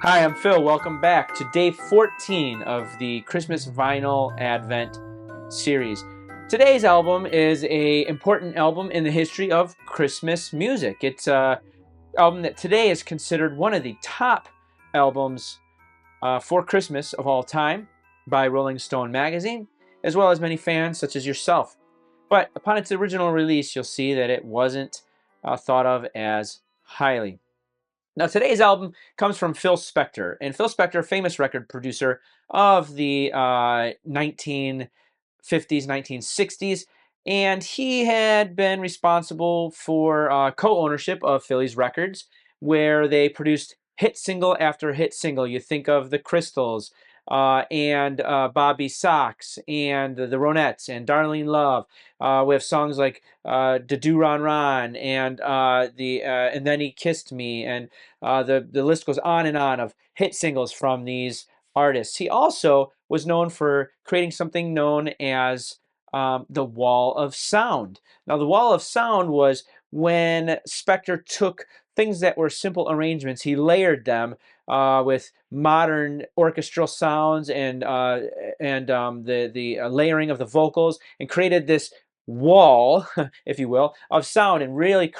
Hi, I'm Phil. Welcome back to day 14 of the Christmas Vinyl Advent series. Today's album is an important album in the history of Christmas music. It's an album that today is considered one of the top albums for Christmas of all time by Rolling Stone magazine, as well as many fans such as yourself. But upon its original release, you'll see that it wasn't thought of as highly. Now, today's album comes from Phil Spector, and Phil Spector, famous record producer of the 1950s, 1960s, and he had been responsible for co-ownership of Philly's records, where they produced hit single after hit single. You think of the Crystals, and Bobby Sox, and the Ronettes, and Darlene Love. We have songs like "Da Do Ron Ron," and and then he kissed me, and the list goes on and on of hit singles from these artists. He also was known for creating something known as the Wall of Sound. Now, the Wall of Sound was when Spector took things that were simple arrangements, he layered them with modern orchestral sounds and the layering of the vocals, and created this wall, if you will, of sound, and really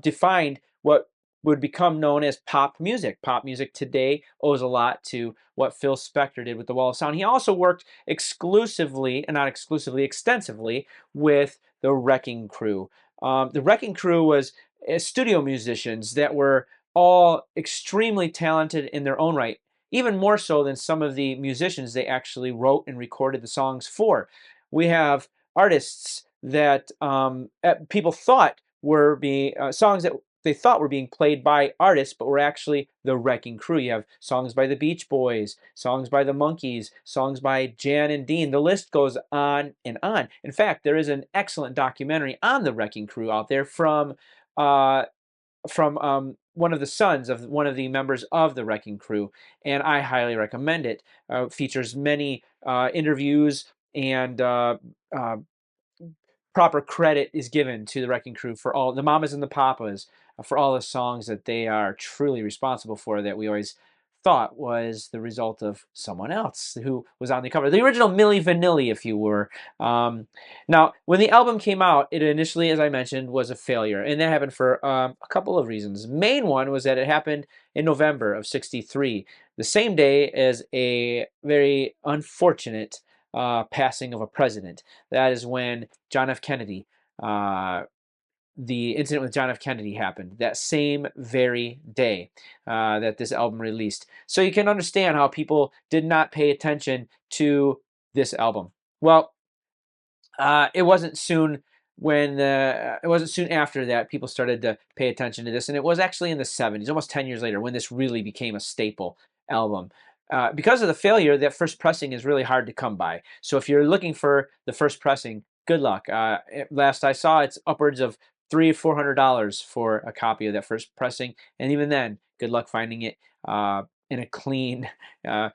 defined what would become known as pop music. Pop music today owes a lot to what Phil Spector did with the Wall of Sound. He also worked exclusively, and not exclusively, extensively with the Wrecking Crew. The Wrecking Crew was studio musicians that were all extremely talented in their own right, even more so than some of the musicians they actually wrote and recorded the songs for. We have artists that people thought were being songs that they thought were being played by artists, but were actually the Wrecking Crew. You have songs by the Beach Boys, songs by the Monkees, songs by Jan and Dean. The list goes on and on. In fact, there is an excellent documentary on the Wrecking Crew out there uh, from one of the sons of one of the members of the Wrecking Crew, and I highly recommend it. Features many interviews, and proper credit is given to the Wrecking Crew for all the mamas and the papas, for all the songs that they are truly responsible for, that we always thought was the result of someone else who was on the cover. The original Milli Vanilli, if you were. Now, when the album came out, it initially, as I mentioned, was a failure. And that happened for a couple of reasons. Main one was that it happened in November of '63, the same day as a very unfortunate passing of a president. That is when John F. Kennedy, the incident with John F. Kennedy happened that same very day that this album released. So you can understand how people did not pay attention to this album. Well, it wasn't soon it wasn't soon after that people started to pay attention to this, and it was actually in the '70s, almost 10 years later, when this really became a staple album. Because of the failure, that first pressing is really hard to come by. So if you're looking for the first pressing, good luck. Last I saw, it's upwards of $300 or $400 for a copy of that first pressing, and even then, good luck finding it in a clean, uh,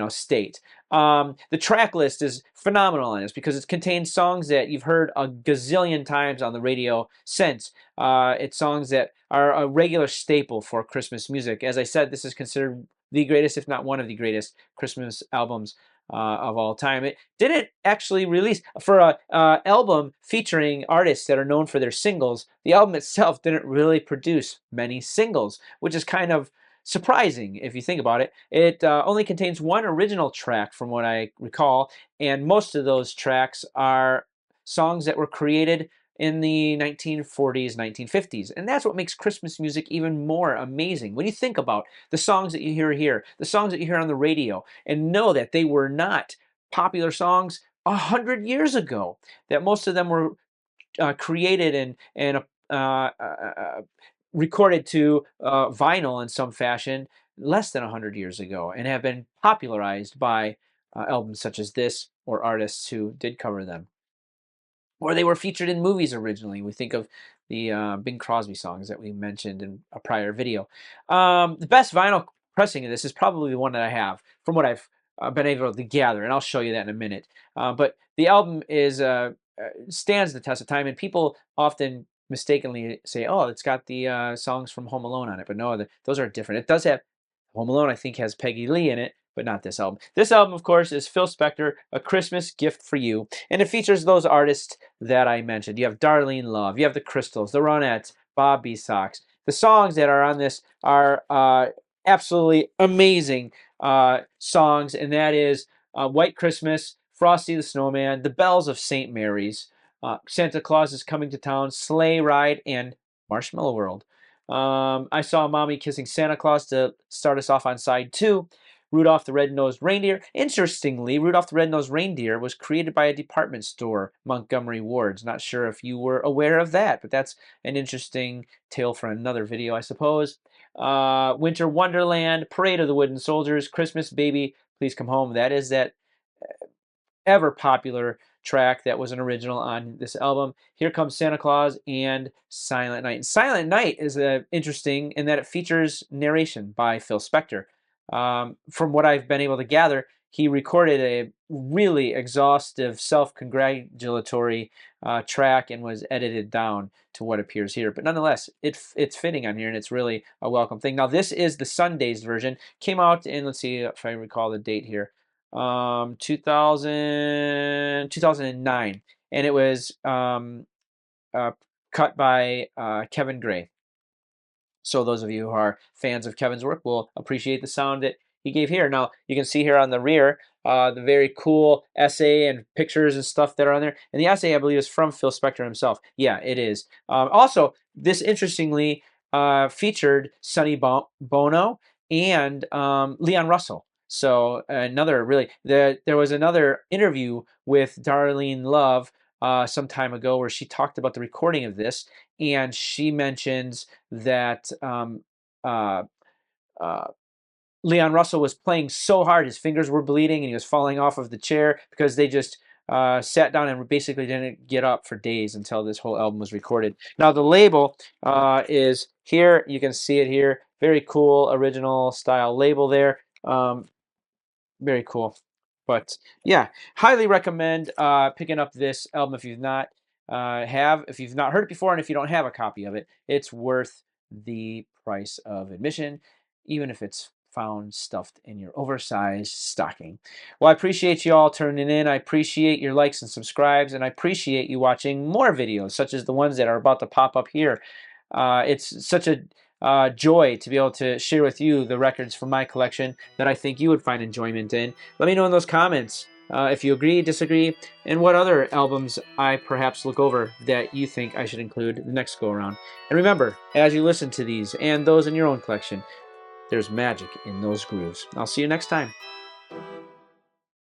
state. The track list is phenomenal on this because it contains songs that you've heard a gazillion times on the radio since. It's songs that are a regular staple for Christmas music. As I said, this is considered the greatest, if not one of the greatest, Christmas albums of all time. It didn't actually release for a album featuring artists that are known for their singles. The album itself didn't really produce many singles, which is kind of surprising if you think about it. It only contains one original track from what I recall, and most of those tracks are songs that were created in the 1940s, 1950s. And that's what makes Christmas music even more amazing. When you think about the songs that you hear here, the songs that you hear on the radio, and know that they were not popular songs 100 years ago, that most of them were created and recorded to vinyl in some fashion less than 100 years ago, and have been popularized by albums such as this or artists who did cover them. Or they were featured in movies originally. We think of the Bing Crosby songs that we mentioned in a prior video. The best vinyl pressing of this is probably the one that I have, from what I've been able to gather, and I'll show you that in a minute. But the album stands the test of time, and people often mistakenly say, "Oh, it's got the songs from Home Alone on it," but no, those are different. It does have Home Alone, I think, has Peggy Lee in it, but not this album. This album, of course, is Phil Spector, A Christmas Gift for You, and it features those artists that I mentioned. You have Darlene Love, you have the Crystals, the Ronettes, Bob B. Sox. The songs that are on this are absolutely amazing songs, and that is White Christmas, Frosty the Snowman, The Bells of St. Mary's, Santa Claus is Coming to Town, Sleigh Ride, and Marshmallow World. I saw Mommy Kissing Santa Claus to start us off on side 2. Rudolph the Red-Nosed Reindeer. Interestingly, Rudolph the Red-Nosed Reindeer was created by a department store, Montgomery Ward's. Not sure if you were aware of that, but that's an interesting tale for another video, I suppose. Winter Wonderland, Parade of the Wooden Soldiers, Christmas Baby, Please Come Home. That is that ever popular track that was an original on this album. Here Comes Santa Claus and Silent Night. And Silent Night is interesting in that it features narration by Phil Spector. From what I've been able to gather, he recorded a really exhaustive, self-congratulatory track and was edited down to what appears here. But nonetheless, it's fitting on here, and it's really a welcome thing. Now, this is the Sundays version. Came out in, let's see if I recall the date here, 2009, and it was cut by Kevin Gray. So those of you who are fans of Kevin's work will appreciate the sound that he gave here. Now, you can see here on the rear the very cool essay and pictures and stuff that are on there. And the essay, I believe, is from Phil Spector himself. Yeah, it is. Also, this interestingly featured Sonny Bono and Leon Russell. So another really, there was another interview with Darlene Love some time ago where she talked about the recording of this, and she mentions that Leon Russell was playing so hard his fingers were bleeding and he was falling off of the chair because they just sat down and basically didn't get up for days until this whole album was recorded. Now the label is here. You can see it here. Very cool original style label there. Very cool. But yeah, highly recommend picking up this album if you've not heard it before, and if you don't have a copy of it. It's worth the price of admission, even if it's found stuffed in your oversized stocking. Well, I appreciate you all tuning in. I appreciate your likes and subscribes, and I appreciate you watching more videos such as the ones that are about to pop up here. It's such a joy to be able to share with you the records from my collection that I think you would find enjoyment in. Let me know in those comments if you agree, disagree, and what other albums I perhaps look over that you think I should include the next go around. And remember, as you listen to these and those in your own collection, there's magic in those grooves. I'll see you next time.